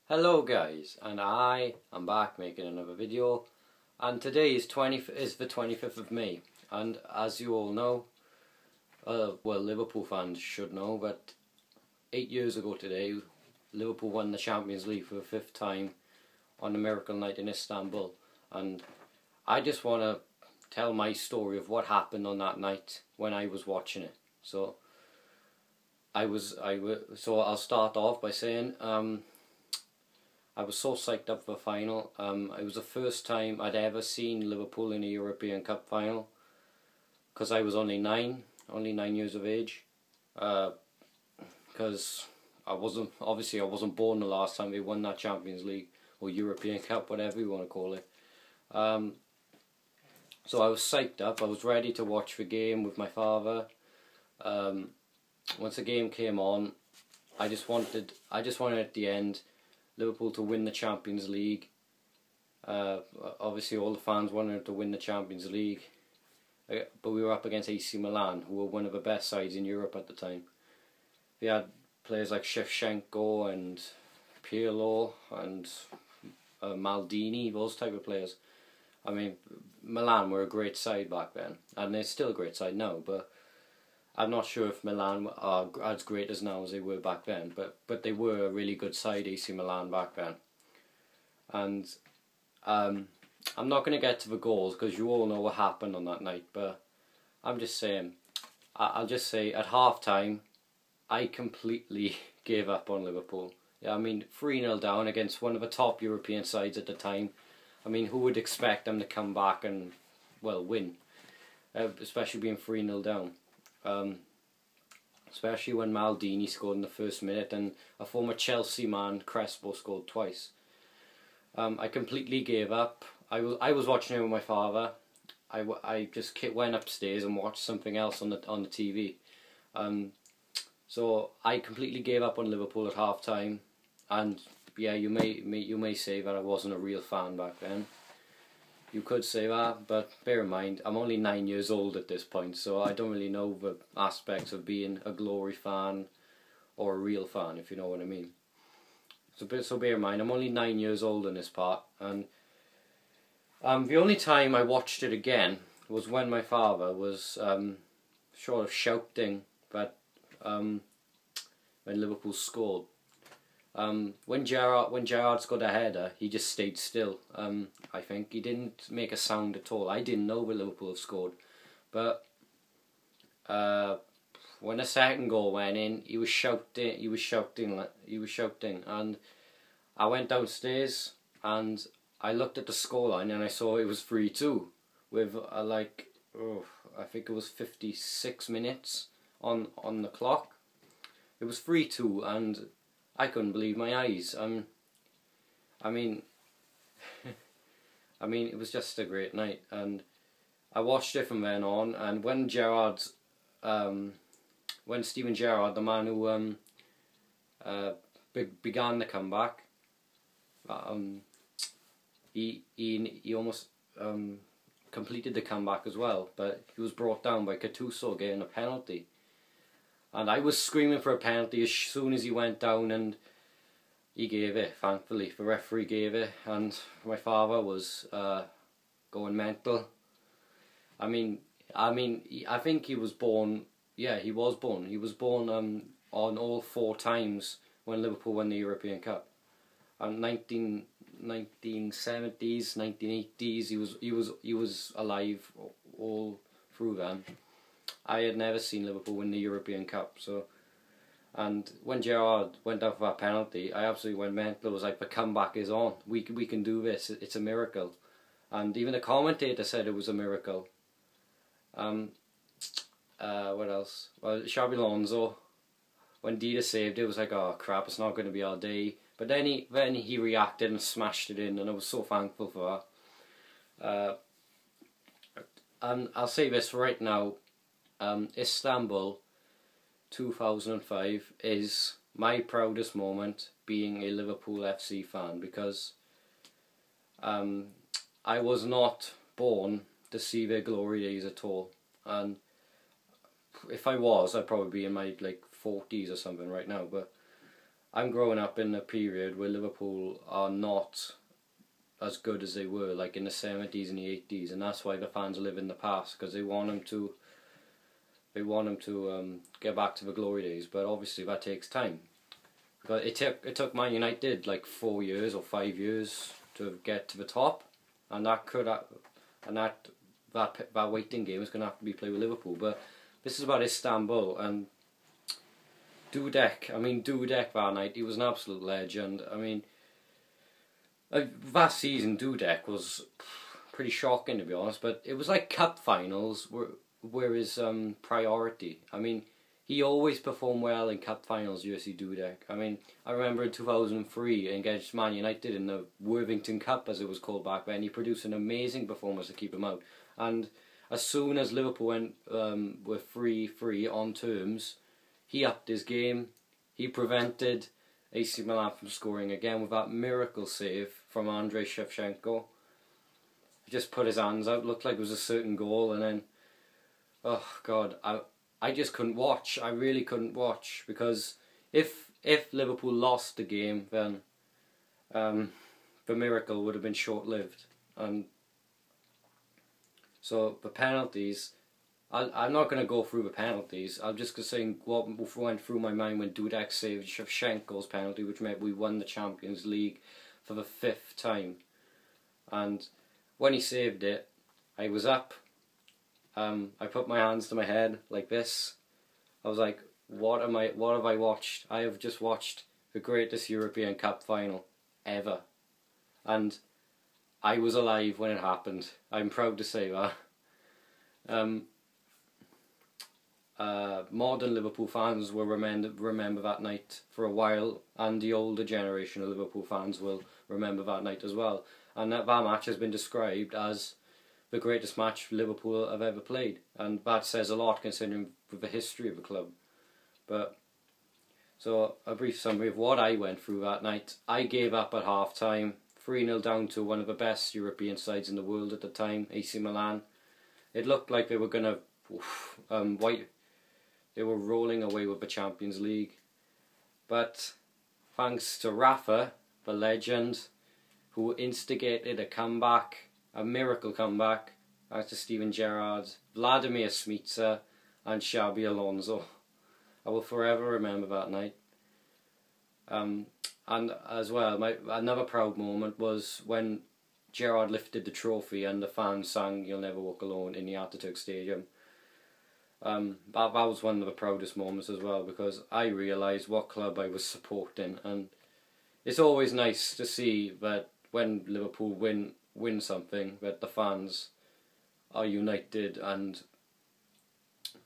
Hello guys, and I am back making another video, and today is the 25th of May, and as you all know, well, Liverpool fans should know, but 8 years ago today Liverpool won the Champions League for the 5th time on a miracle night in Istanbul. And I just want to tell my story of what happened on that night when I was watching it. So I'll start off by saying I was so psyched up for the final. It was the first time I'd ever seen Liverpool in a European Cup final, because I was only 9 years of age. Because I wasn't born the last time they won that Champions League or European Cup, whatever you want to call it. So I was psyched up. I was ready to watch the game with my father. Once the game came on, I just wanted at the end Liverpool to win the Champions League. Obviously all the fans wanted to win the Champions League, but we were up against AC Milan, who were one of the best sides in Europe at the time. They had players like Shevchenko and Pirlo and Maldini, those type of players. I mean, Milan were a great side back then, and they're still a great side now, but I'm not sure if Milan are as great as now as they were back then, but they were a really good side, AC Milan, back then. And I'm not going to get to the goals because you all know what happened on that night, but I'm just saying, I'll just say at half time I completely gave up on Liverpool. Yeah, I mean, 3-0 down against one of the top European sides at the time. I mean, who would expect them to come back and, well, win, especially being 3-0 down. Especially when Maldini scored in the first minute and a former Chelsea man, Crespo, scored twice. I completely gave up. I was watching it with my father. I just went upstairs and watched something else on the TV. So I completely gave up on Liverpool at half time. And yeah, you may say that I wasn't a real fan back then. You could say that, but bear in mind, I'm only 9 years old at this point, so I don't really know the aspects of being a glory fan or a real fan, if you know what I mean. So bear in mind, I'm only 9 years old in this part, and the only time I watched it again was when my father was sort of shouting that when Liverpool scored. When Gerrard scored a header, he just stayed still. I think he didn't make a sound at all. I didn't know that Liverpool had scored, but when the second goal went in, he was shouting, and I went downstairs and I looked at the scoreline and I saw it was 3-2 with I think it was 56 minutes on the clock. It was 3-2 and I couldn't believe my eyes. I mean, it was just a great night, and I watched it from then on. And when Steven Gerrard, the man who began the comeback, he almost completed the comeback as well, but he was brought down by Gattuso getting a penalty. And I was screaming for a penalty as soon as he went down, and he gave it, thankfully. The referee gave it, and my father was going mental. I think he was born, yeah, he was born. He was born on all 4 times when Liverpool won the European Cup. 1970s, 1980s, he was alive all through then. I had never seen Liverpool win the European Cup, so, and when Gerrard went out for that penalty, I absolutely went mental. It was like, the comeback is on. We can do this. It's a miracle, and even the commentator said it was a miracle. What else? Well, Xabi Alonso, when Dida saved it, it was like, oh crap, it's not going to be our day. But then he reacted and smashed it in, and I was so thankful for that. And I'll say this right now. Istanbul 2005 is my proudest moment being a Liverpool FC fan, because I was not born to see their glory days at all, and if I was, I'd probably be in my 40s or something right now, but I'm growing up in a period where Liverpool are not as good as they were, like in the 70s and the 80s, and that's why the fans live in the past, because they want them to. They want them to get back to the glory days, but obviously that takes time. But it took Man United like 4 years or 5 years to get to the top, and that waiting game is going to have to be played with Liverpool. But this is about Istanbul and Dudek. I mean, Dudek that night, he was an absolute legend. I mean, that season Dudek was pretty shocking, to be honest. But it was like cup finals were his priority. I mean, he always performed well in cup finals, USC Dudek. I mean, I remember in 2003 against Man United in the Worthington Cup, as it was called back then, he produced an amazing performance to keep him out. And as soon as Liverpool went were free on terms, he upped his game. He prevented AC Milan from scoring again with that miracle save from Andrei Shevchenko. He just put his hands out, looked like it was a certain goal, and then, oh God, I just couldn't watch. I really couldn't watch, because if Liverpool lost the game, then the miracle would have been short-lived. And so the penalties, I'm not going to go through the penalties. I'm just going to say what went through my mind when Dudek saved Shevchenko's penalty, which meant we won the Champions League for the 5th time. And when he saved it, I was up. I put my hands to my head like this. I was like, what have I watched? I have just watched the greatest European Cup final ever. And I was alive when it happened. I'm proud to say that. Modern Liverpool fans will remember that night for a while, and the older generation of Liverpool fans will remember that night as well. And that match has been described as the greatest match Liverpool have ever played, and that says a lot considering the history of the club. But so a brief summary of what I went through that night. I gave up at half time, 3-0 down to one of the best European sides in the world at the time, AC Milan. It looked like they were gonna they were rolling away with the Champions League, but thanks to Rafa, the legend, who instigated a comeback, a miracle comeback, thanks to Steven Gerrard, Vladimir Smica and Xabi Alonso. I will forever remember that night. And as well, another proud moment was when Gerrard lifted the trophy and the fans sang "You'll Never Walk Alone" in the Ataturk Stadium. That was one of the proudest moments as well, because I realised what club I was supporting, and it's always nice to see that when Liverpool win something, that the fans are united and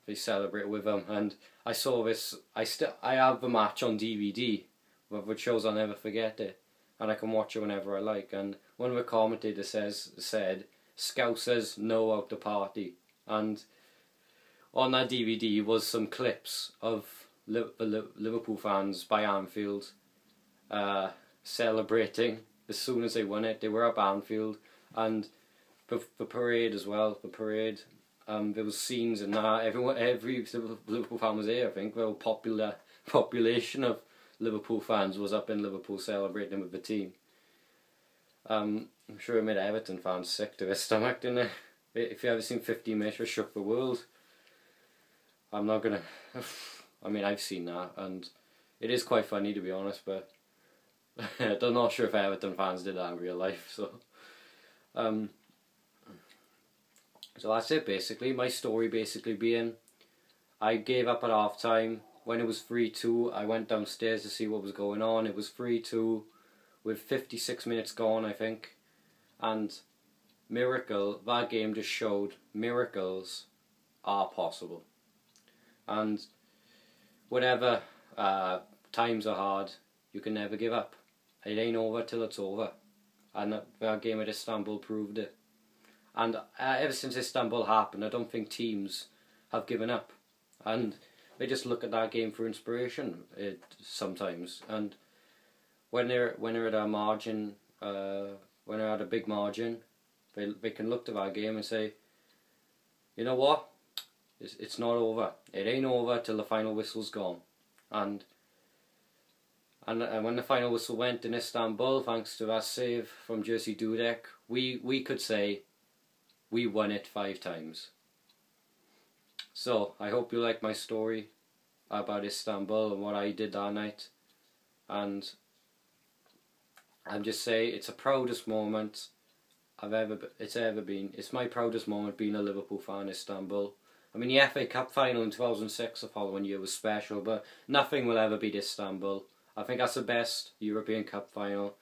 they celebrate with them. And I saw this. I have the match on DVD, which shows I'll never forget it, and I can watch it whenever I like. And one of the commentators said, "Scousers know how to party," and on that DVD was some clips of Liverpool fans by Anfield celebrating as soon as they won it. They were up Anfield, and the parade as well. The parade, there was scenes in that. Every Liverpool fan was there. I think the whole population of Liverpool fans was up in Liverpool celebrating with the team. I'm sure it made Everton fans sick to their stomach, didn't it? If you ever seen 15 Metres Shook the World, I'm not gonna. I mean, I've seen that, and it is quite funny, to be honest. But I'm not sure if Everton fans did that in real life. So, so that's it basically. My story basically being, I gave up at half time. When it was 3-2, I went downstairs to see what was going on. It was 3-2 with 56 minutes gone, I think. And that game just showed miracles are possible. And whatever times are hard, you can never give up. It ain't over till it's over. And that game at Istanbul proved it. And ever since Istanbul happened, I don't think teams have given up. And they just look at that game for inspiration sometimes. And when they're at a margin, when they're at a big margin, they can look to that game and say, you know what? It's not over. It ain't over till the final whistle's gone. And And when the final whistle went in Istanbul, thanks to that save from Jerzy Dudek, we could say we won it 5 times. So I hope you like my story about Istanbul and what I did that night. And I'm just saying, it's a proudest moment it's ever been. It's my proudest moment being a Liverpool fan in Istanbul. I mean, the FA Cup final in 2006, the following year, was special, but nothing will ever beat Istanbul. I think that's the best European Cup final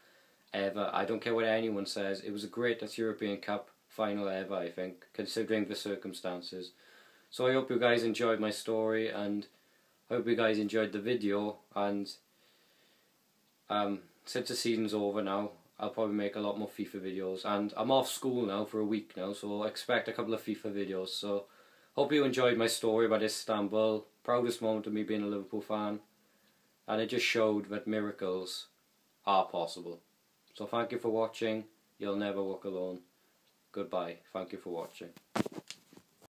ever. I don't care what anyone says. It was the greatest European Cup final ever, I think, considering the circumstances. So I hope you guys enjoyed my story, and I hope you guys enjoyed the video. And since the season's over now, I'll probably make a lot more FIFA videos. And I'm off school now for a week now, so expect a couple of FIFA videos. So hope you enjoyed my story about Istanbul. Proudest moment of me being a Liverpool fan. And it just showed that miracles are possible. So thank you for watching. You'll never walk alone. Goodbye. Thank you for watching.